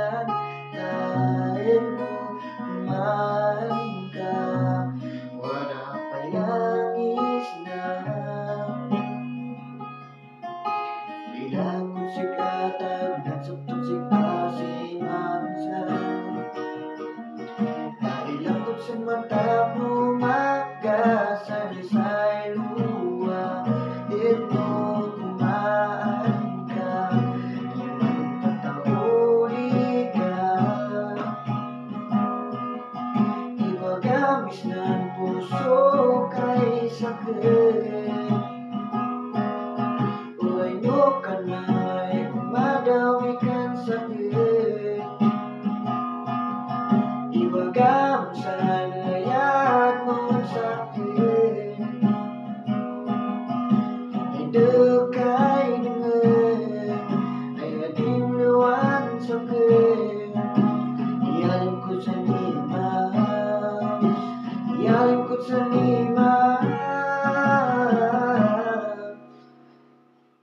yan dahil kumaan ka. Wala pa langis na bilang kung sikatag nagsubtog si kasi mamsa. Dahil lang kung sa mata mo magkasari-say luwa, ito kumaan ka, magpatauli ka. Ibagamis ng puso kay sakit, uy nyo ka na ay madawi kang sakit. Ibagam sa layat mong sakit, ay dekay dengan ay ading luwan sakit. Iyalim ko sa nima, iyalim ko sa nima,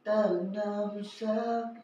tanam sakit.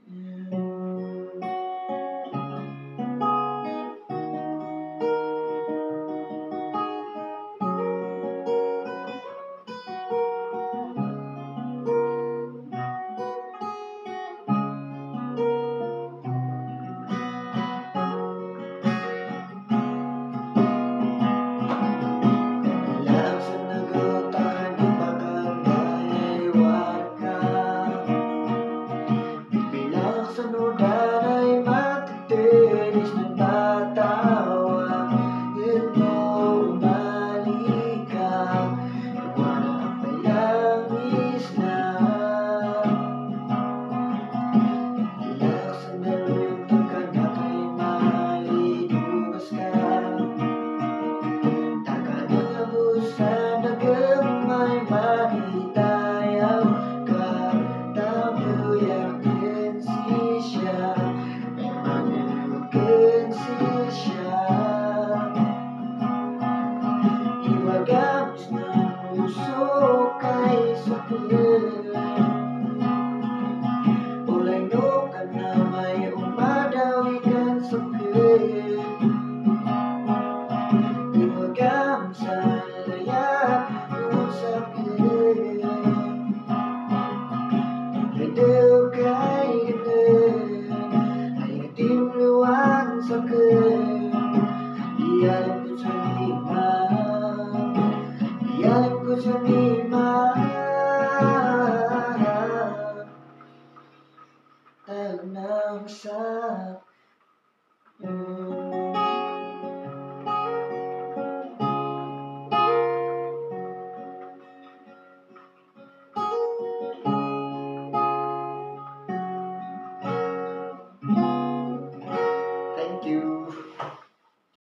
Sanudan ay matitinis ng tatawa, ito umali ka, wala pa langis na. Ilak sa nalutang ka na kay malidugas ka, taka ng abusan na gamay mahitayaw ka, tabuyak siya, may maglukin siya. Ibagamis ng puso kay sakit, ulay no ka na may umadawi kang sakit. Ibagamis sa layat mong sakit, ay dekay timluan sakit. Iyalim ko sa nima, iyalim ko sa nima, tag ng sakit.